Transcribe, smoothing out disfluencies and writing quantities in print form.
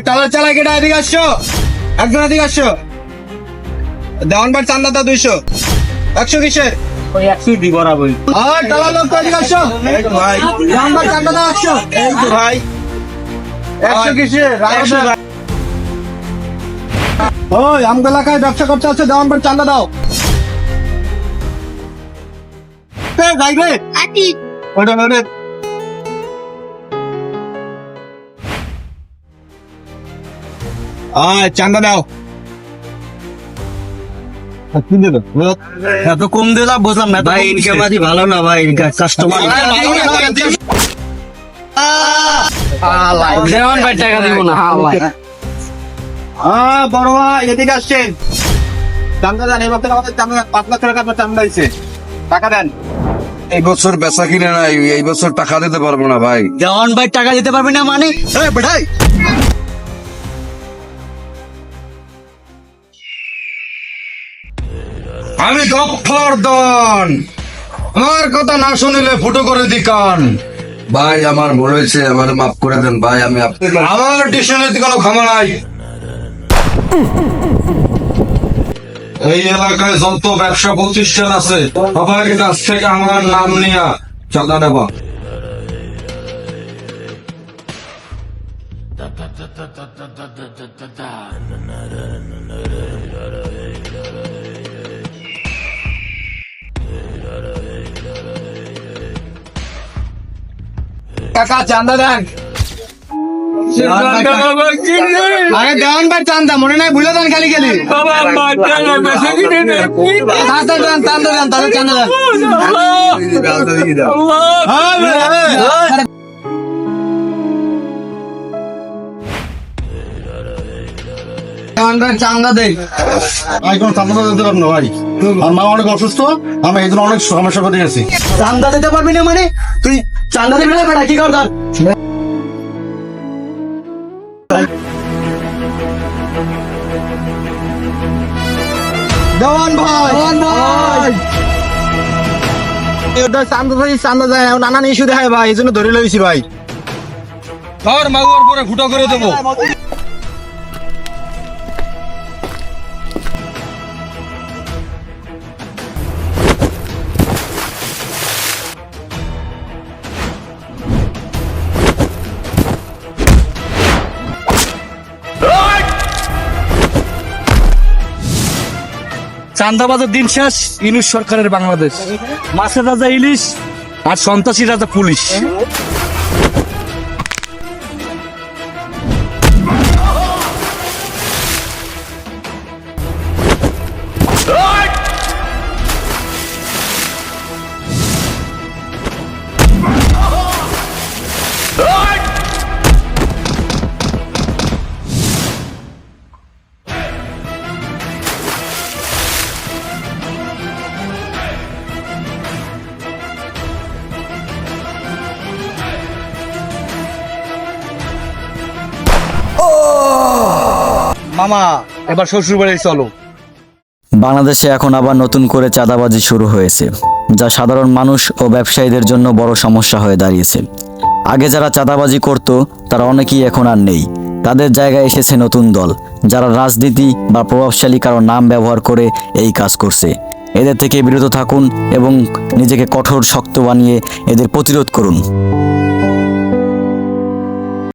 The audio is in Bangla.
টালার চালা কেটে এদিকে আসছো, একজন এদিকে আসছো। দেওয়ানবার চান্দা দাও 200। 100 কিসের? ওই 100 দিব বরাবর। টালার লোক তো এদিকে আসছো। ভাই দেওয়ানবার চান্দা দাও 100। এই তো ভাই 100 কিসের? ওই আমগো এলাকায় ব্যবসা করতে আছে, দেওয়ানবার চান্দা দাও। যাই রে ওটা ওটা চান্দা দাও। এত কম দিলাম বুঝলাম না ভাই। ইনকামাজি ভালো না ভাই, কাস্টমার দেওয়ান ভাই টাকা দিব না। বড় ভাই এদিকে আসছেন, চান্দা দেন। এই বছর আমাদের চান্দা 5 লাখ টাকা চান্দা হয়েছে, টাকা দেন। এই বছর বেচা কিনে নাই, এই বছর টাকা দিতে পারবো না ভাই। দেওয়ান ভাই টাকা দিতে পারবি না মানে? বেটাই আমি ডক্টর দন, আমার কথা না শুনিলে ফুটো করে দি কান। ভাই আমার ভুল হয়েছে, আমার মাফ করে দেন ভাই। আমি আমার ডিকশনারিতে কোনো ক্ষমা নাই। এই এলাকায় যত ব্যবসা প্রতিষ্ঠান আছে সবার কাছ থেকে আমার নাম নিয়ে চাঁদা নেব। টাকা চান্দা দেন। আরে দেওয়ান ভাই চান্দা মনে নাই, ভুলে দেন খালি খালি। চান্দা দেন, চান্দা দেন, তাহলে চান্দা দেন। দেওয়ান ভাই চান্দা দেই। আমি কোনো চাঁদা দিতে পারবো না ভাই, আমার মা অনেক অসুস্থ, আমি এই জন্য অনেক সমস্যা করে গেছি। চান্দা দিতে পারবি না মানে? তুই চান্দা দিবি না বেটা, কি কর তার? দেওয়ান ভাই, দেওয়ান ভাই ওটা চান্দা চাই, চান্দা যায় নানান ইস্যু দেখায় ভাই, এই জন্য ধরে লইছি ভাই। তোর মাগুয়ার পরে ফুটো করে দেবো। চান্দাবাজের দিন শেষ, ইনুস সরকারের বাংলাদেশ। মাছের রাজা ইলিশ আর সন্ত্রাসী রাজা পুলিশ। মামা এবার শ্বশুর বাড়ি চলো। বাংলাদেশে এখন আবার নতুন করে চাঁদাবাজি শুরু হয়েছে, যা সাধারণ মানুষ ও ব্যবসায়ীদের জন্য বড় সমস্যা হয়ে দাঁড়িয়েছে। আগে যারা চাঁদাবাজি করত তারা অনেকেই এখন আর নেই। তাদের জায়গায় এসেছে নতুন দল, যারা রাজনীতি বা প্রভাবশালী কারো নাম ব্যবহার করে এই কাজ করছে। এদের থেকে বিরত থাকুন এবং নিজেকে কঠোর শক্ত বানিয়ে এদের প্রতিরোধ করুন।